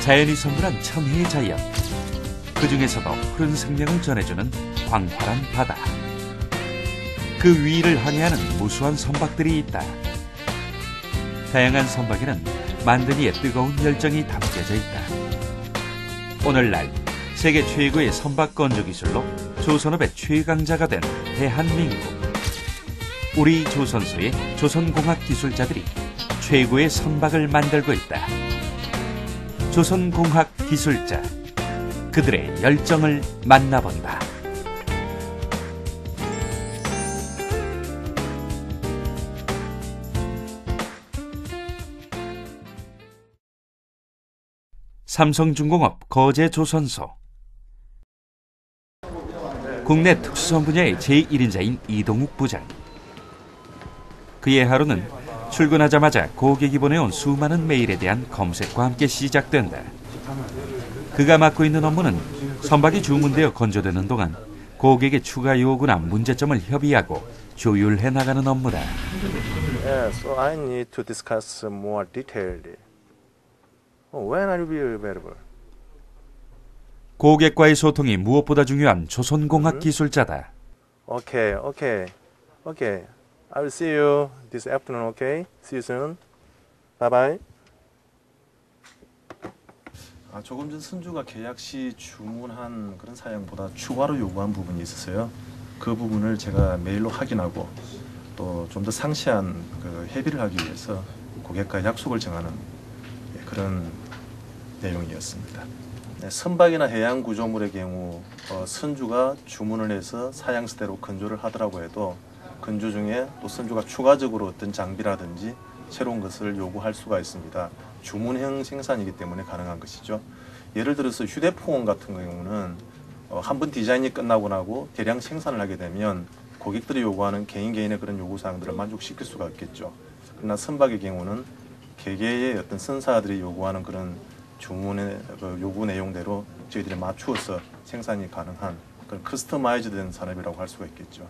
자연이 선물한 천혜의 자연, 그 중에서도 푸른 생명을 전해주는 광활한 바다, 그 위를 항해하는 무수한 선박들이 있다. 다양한 선박에는 만든 이의 뜨거운 열정이 담겨져 있다. 오늘날 세계 최고의 선박 건조 기술로 조선업의 최강자가 된 대한민국. 우리 조선소의 조선공학 기술자들이 최고의 선박을 만들고 있다. 조선공학 기술자, 그들의 열정을 만나본다. 삼성중공업 거제조선소. 국내 특수선 분야의 제1인자인 이동욱 부장. 그의 하루는 출근하자마자 고객이 보내온 수많은 메일에 대한 검색과 함께 시작된다. 그가 맡고 있는 업무는 선박이 주문되어 건조되는 동안 고객의 추가 요구나 문제점을 협의하고 조율해 나가는 업무다. So I need to discuss more detailed. When are you available? 고객과의 소통이 무엇보다 중요한 조선공학 기술자다. Okay. I will see you this afternoon. Okay. See you soon. Bye bye. 조금 전 선주가 계약 시 주문한 그런 사양보다 추가로 요구한 부분이 있었어요. 그 부분을 제가 메일로 확인하고 또 좀 더 상세한 그 협의를 하기 위해서 고객과 약속을 정하는 그런 내용이었습니다. 선박이나 해양 구조물의 경우 선주가 주문을 해서 사양스대로 건조를 하더라고 해도 건조 중에 또 선주가 추가적으로 어떤 장비라든지 새로운 것을 요구할 수가 있습니다. 주문형 생산이기 때문에 가능한 것이죠. 예를 들어서 휴대폰 같은 경우는 한 번 디자인이 끝나고 나고 대량 생산을 하게 되면 고객들이 요구하는 개인의 그런 요구사항들을 만족시킬 수가 없겠죠. 그러나 선박의 경우는 개개의 어떤 선사들이 요구하는 그런 주문의 요구 내용대로 저희들이 맞추어서 생산이 가능한 그런 커스터마이즈된 산업이라고 할 수가 있겠죠.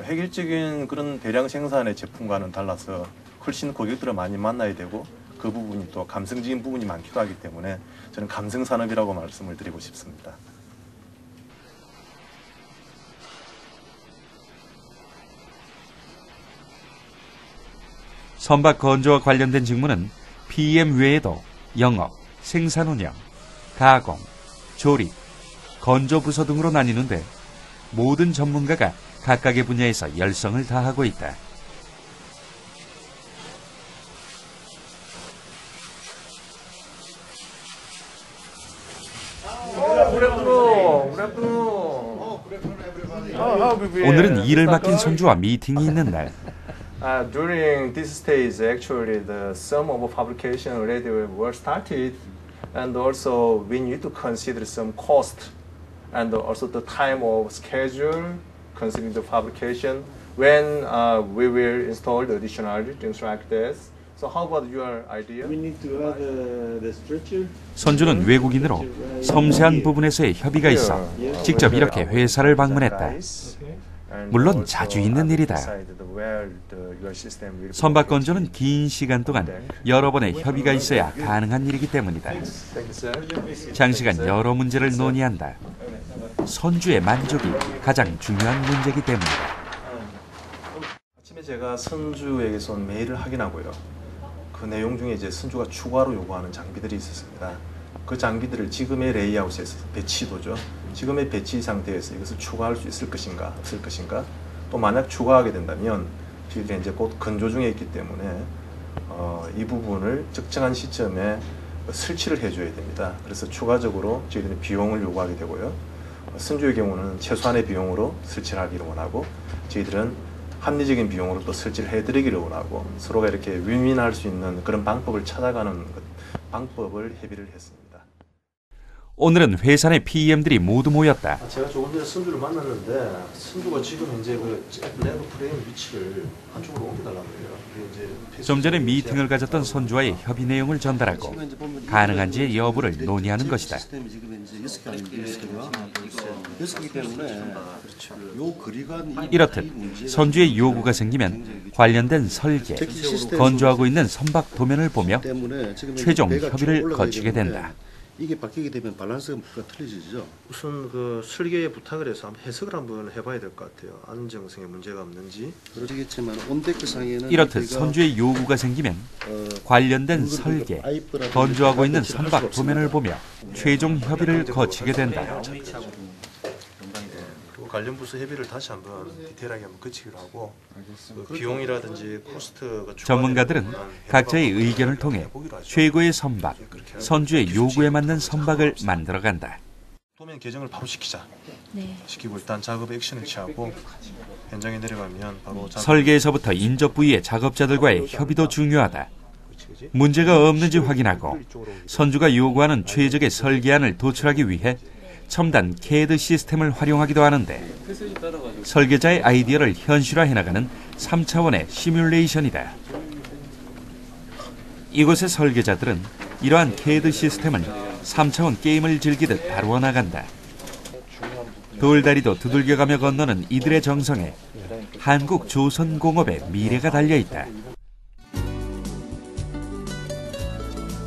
획일적인 그런 대량 생산의 제품과는 달라서 훨씬 고객들을 많이 만나야 되고 그 부분이 또 감성적인 부분이 많기도 하기 때문에 저는 감성산업이라고 말씀을 드리고 싶습니다. 선박 건조와 관련된 직무는 PM 외에도 영업, 생산 운영, 가공, 조립, 건조 부서 등으로 나뉘는데 모든 전문가가 각각의 분야에서 열성을 다하고 있다. 오늘은 일을 맡긴 선주와 미팅이 있는 날. During this stage, actually, some of fabrication already were started, and also we need to consider some cost, and also the time of schedule, considering the fabrication when we will install the additional things like this. So how about your idea? We need to have the structure. 선주는 외국인으로 섬세한 부분에서의 협의가 있어 직접 이렇게 회사를 방문했다. 물론 자주 있는 일이다. 선박 건조는 긴 시간 동안 여러 번의 협의가 있어야 가능한 일이기 때문이다. 장시간 여러 문제를 논의한다. 선주의 만족이 가장 중요한 문제이기 때문이다. 아침에 제가 선주에게서 온 메일을 확인하고요. 그 내용 중에 이제 선주가 추가로 요구하는 장비들이 있었습니다. 그 장비들을 지금의 레이아웃에서 배치도죠. 지금의 배치 상태에서 이것을 추가할 수 있을 것인가 없을 것인가, 또 만약 추가하게 된다면 저희들이 이제 곧 건조 중에 있기 때문에 이 부분을 적정한 시점에 설치를 해줘야 됩니다. 그래서 추가적으로 저희들은 비용을 요구하게 되고요. 선주의 경우는 최소한의 비용으로 설치를 하기를 원하고 저희들은 합리적인 비용으로 또 설치를 해드리기를 원하고 서로가 이렇게 윈윈할 수 있는 그런 방법을 찾아가는 방법을 협의를 했습니다. 오늘은 회사 내 PM들이 모두 모였다. 제가 조금 전에 선주를 만났는데 선주가 지금 현재 그 랜드 프레임 위치를 한쪽으로 옮겨달라고 해요. 좀 전에 미팅을 가졌던 선주와의 협의 내용을 전달하고 가능한지의 여부를 논의하는 것이다. 이렇듯 선주의 요구가 생기면 관련된 설계, 건조하고 있는 선박 도면을 보며 최종 협의를 거치게 된다. 이게 바뀌게 되면 밸런스가 틀려지죠. 우선 그 설계에 부탁을 해서 한번 해석을 한번 해봐야 될 것 같아요. 안정성에 문제가 없는지. 그러시겠지만 온데크 상에는 이렇듯 선주의 요구가 생기면 관련된 설계, 건조하고 있는 선박 도면을 보며 최종 협의를 거치게 된다. 그리고 관련 부서 협의를 다시 한번 디테일하게 한번 거치기로 하고 그 비용이라든지 코스트가 전문가들은 각자의 의견을 통해 최고의 선박, 선주의 요구에 맞는 선박을 만들어간다. 도면 개정을 바로 시키자. 네. 시키고 일단 작업 액션을 취하고 현장에 내려가면 바로 설계에서부터 인접 부위의 작업자들과의 협의도 중요하다. 문제가 없는지 확인하고 선주가 요구하는 최적의 설계안을 도출하기 위해 첨단 CAD 시스템을 활용하기도 하는데 설계자의 아이디어를 현실화해 나가는 3차원의 시뮬레이션이다. 이곳의 설계자들은 이러한 CAD 시스템을 3차원 게임을 즐기듯 다루어 나간다. 돌다리도 두들겨가며 건너는 이들의 정성에 한국 조선공업의 미래가 달려있다.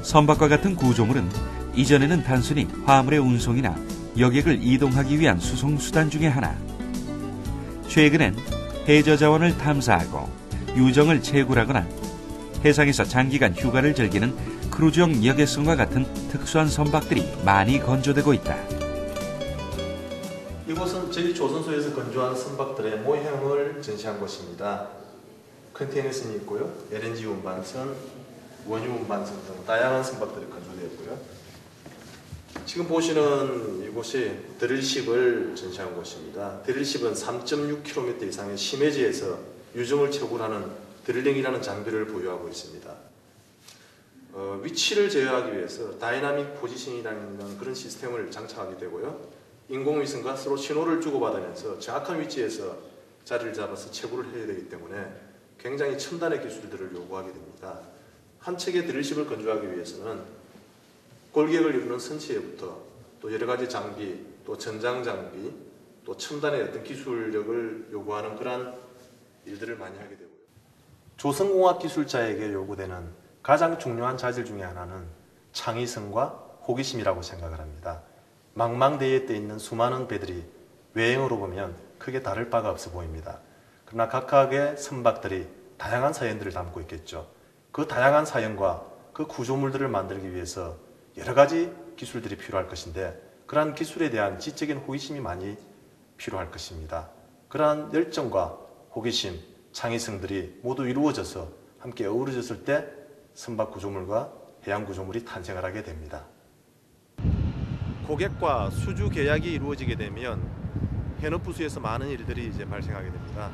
선박과 같은 구조물은 이전에는 단순히 화물의 운송이나 여객을 이동하기 위한 수송수단 중의 하나. 최근엔 해저 자원을 탐사하고 유정을 채굴하거나 해상에서 장기간 휴가를 즐기는 크루즈형 여객선과 같은 특수한 선박들이 많이 건조되고 있다. 이곳은 저희 조선소에서 건조한 선박들의 모형을 전시한 곳입니다. 컨테이너선이 있고요. LNG 운반선, 원유 운반선 등 다양한 선박들이 건조되어 있고요. 지금 보시는 이곳이 드릴십을 전시한 곳입니다. 드릴십은 3.6km 이상의 심해지에서 유정을 채굴하는 드릴링이라는 장비를 보유하고 있습니다. 위치를 제어하기 위해서 다이나믹 포지셔닝이라는 그런 시스템을 장착하게 되고요. 인공위성과 서로 신호를 주고받으면서 정확한 위치에서 자리를 잡아서 채굴을 해야 되기 때문에 굉장히 첨단의 기술들을 요구하게 됩니다. 한 척의 드릴십을 건조하기 위해서는 골격을 이루는 선체부터 또 여러 가지 장비, 또 전장 장비, 또 첨단의 어떤 기술력을 요구하는 그러한 일들을 많이 하게 되고요. 조선공학 기술자에게 요구되는 가장 중요한 자질 중에 하나는 창의성과 호기심이라고 생각을 합니다. 망망대해에 떠 있는 수많은 배들이 외형으로 보면 크게 다를 바가 없어 보입니다. 그러나 각각의 선박들이 다양한 사연들을 담고 있겠죠. 그 다양한 사연과 그 구조물들을 만들기 위해서 여러 가지 기술들이 필요할 것인데 그러한 기술에 대한 지적인 호기심이 많이 필요할 것입니다. 그러한 열정과 호기심, 창의성들이 모두 이루어져서 함께 어우러졌을 때 선박 구조물과 해양 구조물이 탄생을 하게 됩니다. 고객과 수주 계약이 이루어지게 되면 해협부수에서 많은 일들이 이제 발생하게 됩니다.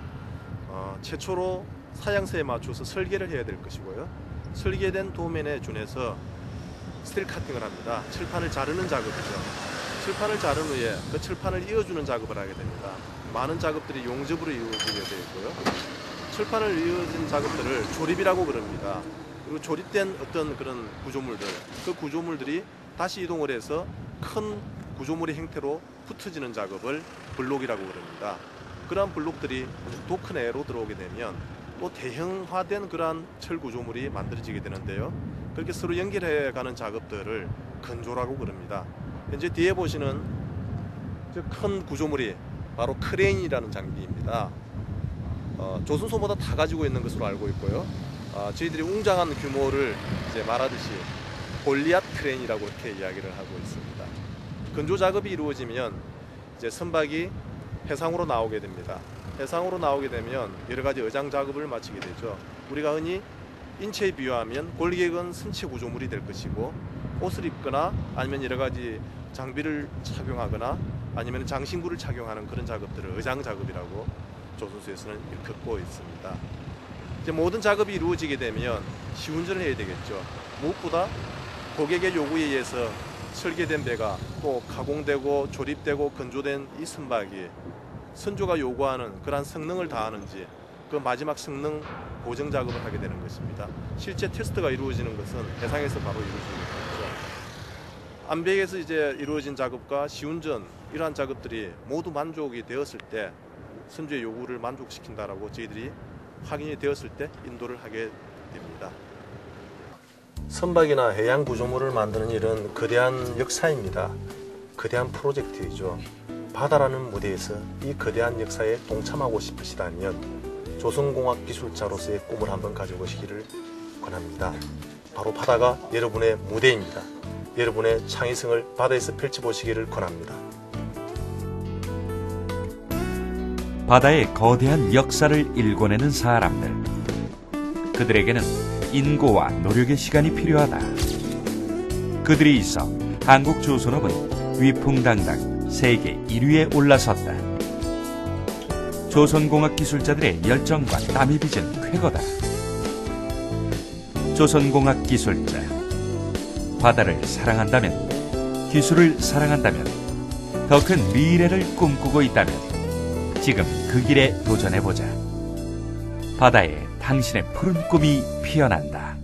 최초로 사양서에 맞춰서 설계를 해야 될 것이고요. 설계된 도면에 준해서 스틸 카팅을 합니다. 칠판을 자르는 작업이죠. 칠판을 자른 후에 그 칠판을 이어주는 작업을 하게 됩니다. 많은 작업들이 용접으로 이루어지게 되어 있고요. 칠판을 이어진 작업들을 조립이라고 그럽니다. 그리고 조립된 어떤 그런 구조물들, 그 구조물들이 다시 이동을 해서 큰 구조물의 형태로 붙어지는 작업을 블록이라고 그럽니다. 그러한 블록들이 도크 내로 들어오게 되면 또 대형화된 그러한 철 구조물이 만들어지게 되는데요. 그렇게 서로 연결해가는 작업들을 건조라고 그럽니다. 현재 뒤에 보시는 큰 구조물이 바로 크레인이라는 장비입니다. 조선소보다 다 가지고 있는 것으로 알고 있고요. 저희들이 웅장한 규모를 이제 말하듯이 골리앗 크레인이라고 이렇게 이야기를 하고 있습니다. 건조 작업이 이루어지면 이제 선박이 해상으로 나오게 됩니다. 해상으로 나오게 되면 여러 가지 어장 작업을 마치게 되죠. 우리가 흔히 인체에 비유하면 골격은 선체 구조물이 될 것이고 옷을 입거나 아니면 여러 가지 장비를 착용하거나 아니면 장신구를 착용하는 그런 작업들을 의장 작업이라고 조선소에서는 일컫고 있습니다. 이제 모든 작업이 이루어지게 되면 시운전을 해야 되겠죠. 무엇보다 고객의 요구에 의해서 설계된 배가 또 가공되고 조립되고 건조된 이 선박이 선조가 요구하는 그러한 성능을 다하는지 그 마지막 성능 보정 작업을 하게 되는 것입니다. 실제 테스트가 이루어지는 것은 해상에서 바로 이루어지는 것이죠. 암백에서 이제 이루어진 작업과 시운전 이러한 작업들이 모두 만족이 되었을 때 선조의 요구를 만족시킨다라고 저희들이 확인이 되었을 때 인도를 하게 됩니다. 선박이나 해양 구조물을 만드는 일은 거대한 역사입니다. 거대한 프로젝트이죠. 바다라는 무대에서 이 거대한 역사에 동참하고 싶으시다면 조선공학 기술자로서의 꿈을 한번 가져보시기를 권합니다. 바로 바다가 여러분의 무대입니다. 여러분의 창의성을 바다에서 펼쳐보시기를 권합니다. 바다의 거대한 역사를 일궈내는 사람들. 그들에게는 인고와 노력의 시간이 필요하다. 그들이 있어 한국 조선업은 위풍당당 세계 1위에 올라섰다. 조선공학 기술자들의 열정과 땀이 빚은 쾌거다. 조선공학 기술자. 바다를 사랑한다면, 기술을 사랑한다면, 더 큰 미래를 꿈꾸고 있다면 지금 그 길에 도전해보자. 바다에 당신의 푸른 꿈이 피어난다.